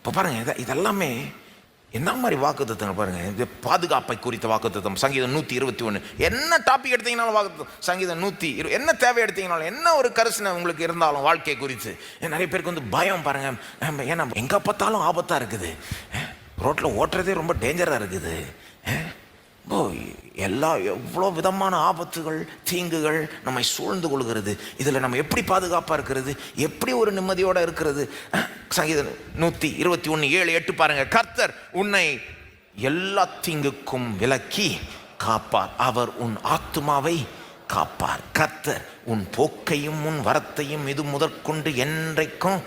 இப்போ பாருங்கள், இதெல்லாமே என்ன மாதிரி வாக்குத்தத்தங்கள் பாருங்கள். இது பாதுகாப்பை குறித்த வாக்குத்தத்தம். சங்கீதம் 121. என்ன டாபிக் எடுத்தீங்கனாலும் வாக்குத்தத்தம். சங்கீதம் 120. என்ன தேவை எடுத்தீங்கனாலும், என்ன ஒரு கரிசனை உங்களுக்கு இருந்தாலும் வாழ்க்கை குறித்து. நிறைய பேருக்கு வந்து பயம் பாருங்கள். ஏன்னா எங்கே பார்த்தாலும் ஆபத்தாக இருக்குது, ரோட்டில் ஓட்டுறதே ரொம்ப டேஞ்சராக இருக்குது. எவ்வளோ விதமான ஆபத்துகள், தீங்குகள் நம்மை சூழ்ந்து கொள்கிறது. இதில் நம்ம எப்படி பாதுகாப்பாக இருக்கிறது, எப்படி ஒரு நிம்மதியோடு இருக்கிறது? சங்கீதம் 121:7-8 பாருங்க. கர்த்தர் உன்னை எல்லா தீங்குக்கும் விலக்கி காப்பார், அவர் உன் ஆத்துமாவை காப்பார். கர்த்தர் உன் போக்கையும் உன் வரத்தையும் இது முதற்கொண்டு என்றைக்கும்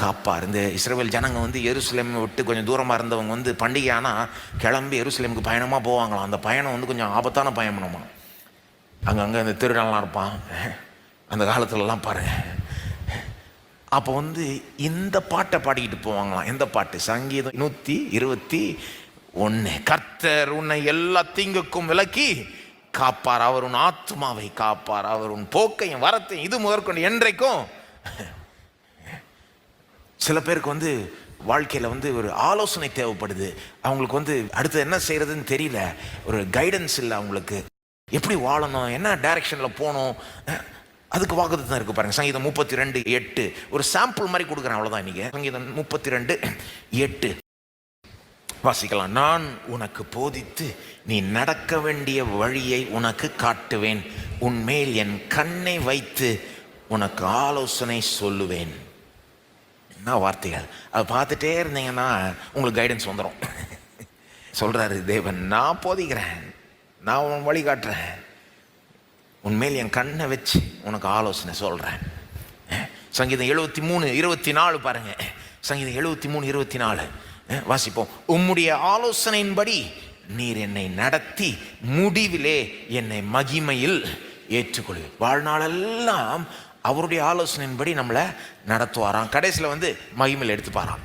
காப்பார். இந்த இஸ்ரவேல் ஜனங்க வந்து எருசலேமை விட்டு கொஞ்சம் தூரமாக இருந்தவங்க வந்து பண்டிகை ஆனால் கிளம்பி எருசலேமுக்கு பயணமாக போவாங்களாம். அந்த பயணம் வந்து கொஞ்சம் ஆபத்தான பயணமா. அங்கங்கே இந்த திருநாளெலாம் இருப்பான் அந்த காலத்துலலாம் பாருங்க. அப்போ வந்து இந்த பாட்டை பாடிக்கிட்டு போவாங்களாம். எந்த பாட்டு? சங்கீதம் 121. கர்த்தர் உன்னை எல்லா தீங்குக்கும் விலக்கி காப்பார், அவர் உன் ஆத்துமாவை காப்பார், அவர் உன் போக்கையும் வரத்தையும் இது முதற்கொண்டு என்றைக்கும். சில பேருக்கு வந்து வாழ்க்கையில் வந்து ஒரு ஆலோசனை தேவைப்படுது. அவங்களுக்கு வந்து அடுத்து என்ன செய்யறதுன்னு தெரியல, ஒரு கைடன்ஸ் இல்லை அவங்களுக்கு. எப்படி வாழணும், என்ன டைரக்ஷனில் போகணும், அதுக்கு வாக்குத்தத்தம் இருக்கு பாருங்க. சங்கீதம் 32:8 ஒரு சாம்பிள் மாதிரி கொடுக்குறேன், அவ்வளோதான். இன்னைக்கு சங்கீதம் 32:8 வாசிக்கலாம். நான் உனக்கு போதித்து நீ நடக்க வேண்டிய வழியை உனக்கு காட்டுவேன், உன்மேல் என் கண்ணை வைத்து உனக்கு ஆலோசனை சொல்லுவேன். என்ன வார்த்தைகள்! அதை பார்த்துட்டே இருந்தீங்கன்னா உங்களுக்கு கைடன்ஸ் வந்துடும். சொல்கிறாரு தேவன், நான் போதிக்கிறேன், நான் உன் வழி காட்டுறேன், உன்மேல் என் கண்ணை வச்சு உனக்கு ஆலோசனை சொல்கிறேன். சங்கீதம் 73:24 பாருங்க. சங்கீதம் 73:24 வாசிப்போம். உம்முடைய ஆலோசனையின்படி நீர் என்னை நடத்தி முடிவிலே என்னை மகிமையில் ஏற்றுக்கொள்வீர். வாழ்நாளெல்லாம் அவருடைய ஆலோசனையின்படி நம்மளை நடத்துவாராம். கடைசியில் வந்து மகிமையில் எடுத்துப்பாராம்.